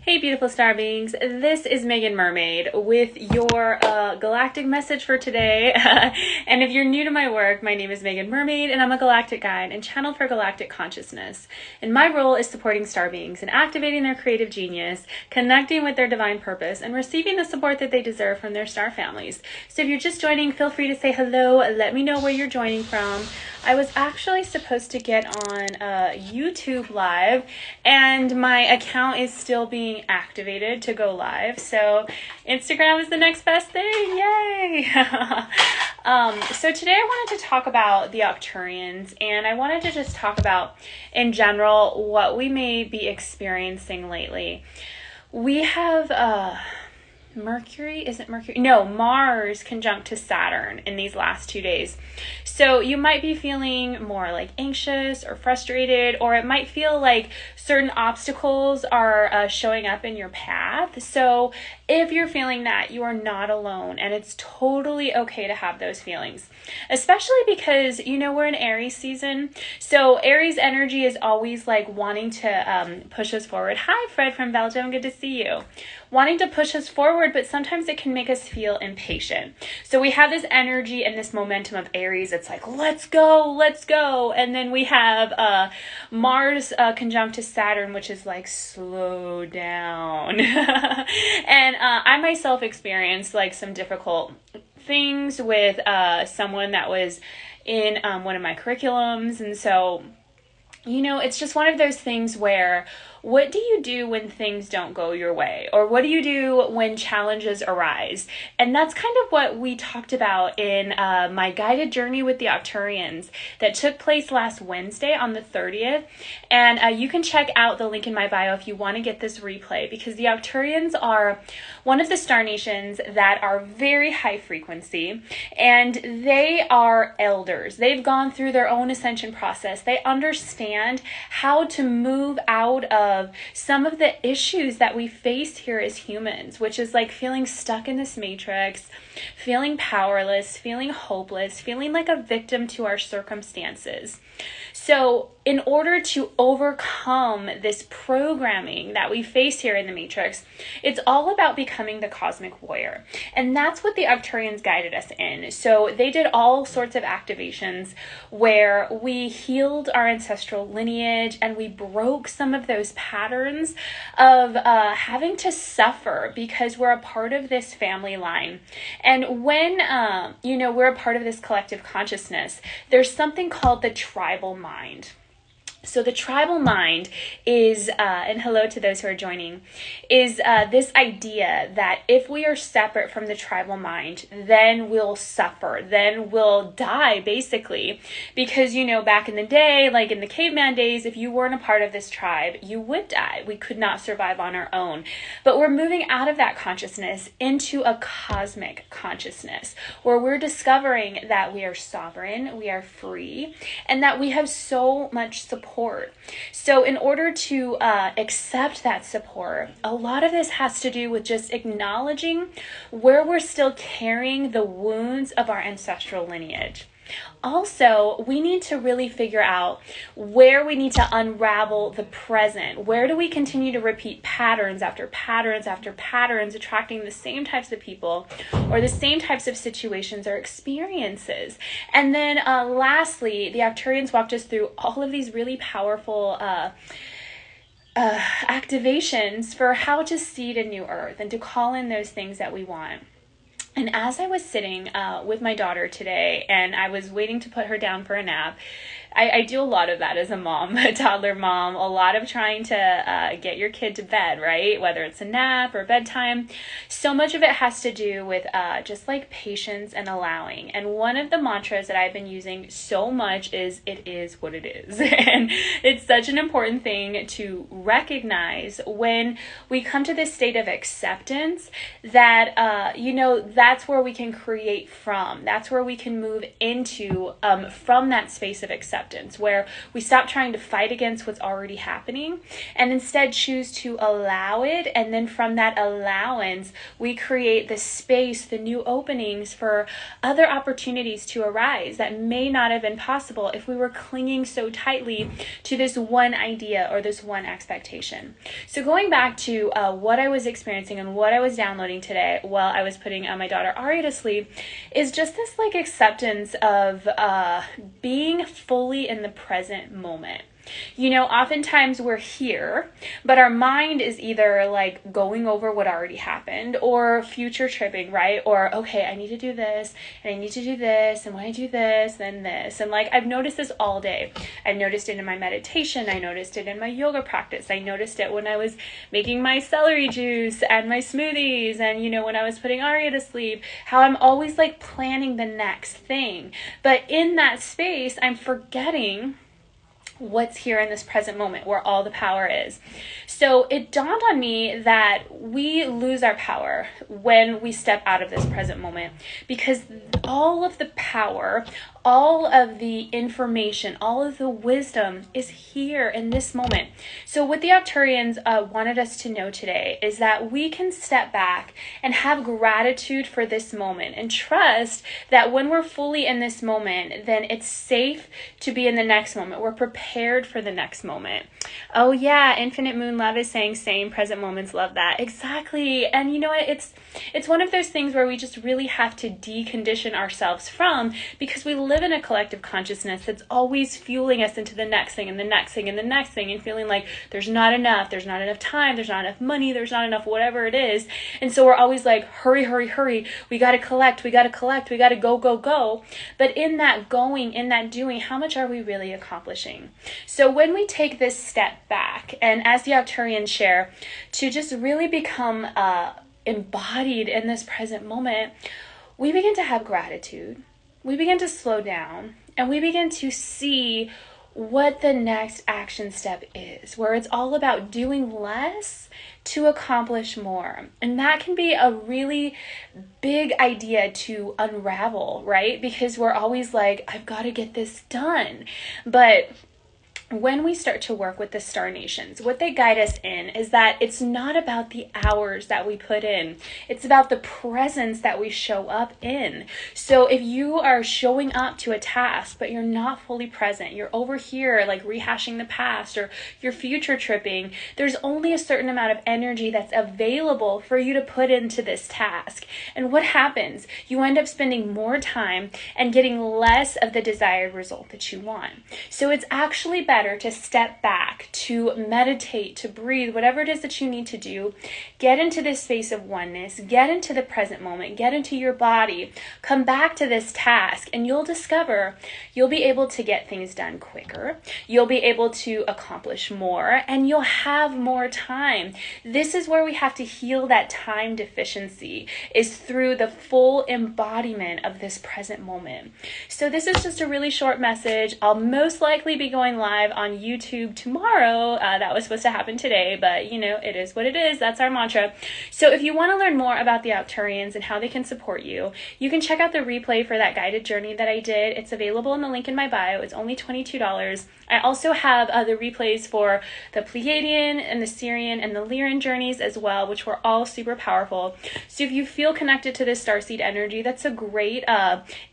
Hey beautiful star beings, this is Meagan Mermaid with your galactic message for today. And if you're new to my work, my name is Meagan Mermaid and I'm a galactic guide and channel for galactic consciousness. And my role is supporting star beings and activating their creative genius, connecting with their divine purpose, and receiving the support that they deserve from their star families. So if you're just joining, feel free to say hello, let me know where you're joining from. I was actually supposed to get on YouTube live and my account is still being activated to go live. So Instagram is the next best thing. Yay! So today I wanted to talk about the Arcturians, and I wanted to just talk about in general what we may be experiencing lately. We have Mars conjunct to Saturn in these last 2 days. So you might be feeling more like anxious or frustrated, or it might feel like certain obstacles are showing up in your path. So if you're feeling that, you are not alone, and it's totally okay to have those feelings, especially because, you know, we're in Aries season. So Aries energy is always like wanting to push us forward. Hi, Fred from Belgium. Good to see you. Wanting to push us forward, but sometimes it can make us feel impatient. So we have this energy and this momentum of Aries. It's like, let's go, let's go. And then we have Mars conjunct to Saturn, which is like, slow down. And I myself experienced like some difficult things with someone that was in one of my curriculums. And so, you know, it's just one of those things where, what do you do when things don't go your way? Or what do you do when challenges arise? And that's kind of what we talked about in my guided journey with the Arcturians that took place last Wednesday on the 30th. And you can check out the link in my bio if you want to get this replay, because the Arcturians are one of the star nations that are very high frequency, and they are elders. They've gone through their own ascension process. They understand how to move out of some of the issues that we face here as humans, which is like feeling stuck in this matrix, feeling powerless, feeling hopeless, feeling like a victim to our circumstances. So in order to overcome this programming that we face here in the matrix, it's all about becoming the cosmic warrior. And that's what the Arcturians guided us in. So they did all sorts of activations where we healed our ancestral lineage and we broke some of those patterns of having to suffer because we're a part of this family line. And when, you know, we're a part of this collective consciousness, there's something called the tribal mind. So the tribal mind is, and hello to those who are joining, is this idea that if we are separate from the tribal mind, then we'll suffer, then we'll die, basically. Because, you know, back in the day, like in the caveman days, if you weren't a part of this tribe, you would die. We could not survive on our own. But we're moving out of that consciousness into a cosmic consciousness, where we're discovering that we are sovereign, we are free, and that we have so much support. So in order to accept that support, a lot of this has to do with just acknowledging where we're still carrying the wounds of our ancestral lineage. Also, we need to really figure out where we need to unravel the present. Where do we continue to repeat patterns after patterns after patterns, attracting the same types of people or the same types of situations or experiences? And then lastly, the Arcturians walked us through all of these really powerful activations for how to seed a new earth and to call in those things that we want. And as I was sitting with my daughter today and I was waiting to put her down for a nap, I do a lot of that as a mom, a toddler mom, a lot of trying to get your kid to bed, right? Whether it's a nap or bedtime. So much of it has to do with just like patience and allowing. And one of the mantras that I've been using so much is, it is what it is. And it's such an important thing to recognize when we come to this state of acceptance that, you know, that's where we can create from. That's where we can move into from that space of acceptance. acceptance, where we stop trying to fight against what's already happening and instead choose to allow it. And then from that allowance, we create the space, the new openings for other opportunities to arise that may not have been possible if we were clinging so tightly to this one idea or this one expectation. So going back to what I was experiencing and what I was downloading today while I was putting my daughter Ari to sleep is just this like acceptance of being fully in the present moment. You know, oftentimes we're here, but our mind is either like going over what already happened or future tripping, right? Or, okay, I need to do this and I need to do this. And when I do this, then this. And like, I've noticed this all day. I've noticed it in my meditation. I noticed it in my yoga practice. I noticed it when I was making my celery juice and my smoothies. And, you know, when I was putting Arya to sleep, how I'm always like planning the next thing. But in that space, I'm forgetting what's here in this present moment where all the power is. So it dawned on me that we lose our power when we step out of this present moment, because all of the power, all of the information, all of the wisdom is here in this moment. So what the Arcturians wanted us to know today is that we can step back and have gratitude for this moment and trust that when we're fully in this moment, then it's safe to be in the next moment. We're prepared for the next moment. Oh yeah, Infinite Moon Love is saying same, present moments, love that. Exactly. And you know what? It's one of those things where we just really have to decondition ourselves from, because we live in a collective consciousness that's always fueling us into the next thing and the next thing and the next thing, and feeling like there's not enough time, there's not enough money, there's not enough whatever it is. And so we're always like, hurry, hurry, hurry. We got to collect, we got to go, go, go. But in that going, in that doing, how much are we really accomplishing? So when we take this step back, and as the Arcturians share, to just really become embodied in this present moment, we begin to have gratitude. We begin to slow down, and we begin to see what the next action step is, where it's all about doing less to accomplish more. And that can be a really big idea to unravel, right? Because we're always like, I've got to get this done. But when we start to work with the star nations, what they guide us in is that it's not about the hours that we put in. It's about the presence that we show up in. So if you are showing up to a task, but you're not fully present, you're over here like rehashing the past, or you're future tripping, there's only a certain amount of energy that's available for you to put into this task. And what happens? You end up spending more time and getting less of the desired result that you want. So it's actually better to step back, to meditate, to breathe, whatever it is that you need to do. Get into this space of oneness, get into the present moment, get into your body, come back to this task, and you'll discover you'll be able to get things done quicker. You'll be able to accomplish more, and you'll have more time. This is where we have to heal that time deficiency, is through the full embodiment of this present moment. So this is just a really short message. I'll most likely be going live on YouTube tomorrow. That was supposed to happen today, but you know, it is what it is. That's our mantra. So if you want to learn more about the Arcturians and how they can support you, you can check out the replay for that guided journey that I did. It's available in the link in my bio. It's only $22. I also have the replays for the Pleiadian and the Syrian and the Lyran journeys as well, which were all super powerful. So if you feel connected to this starseed energy, that's a great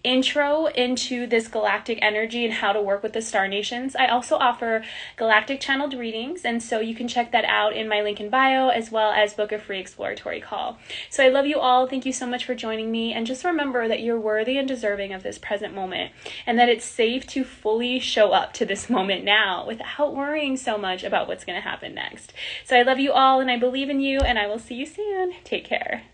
intro into this galactic energy and how to work with the star nations. I also offer galactic channeled readings, and so you can check that out in my link in bio, as well as book a free exploratory call. So I love you all. Thank you so much for joining me, and just remember that you're worthy and deserving of this present moment, and that it's safe to fully show up to this moment now without worrying so much about what's going to happen next. So I love you all, and I believe in you, and I will see you soon. Take care.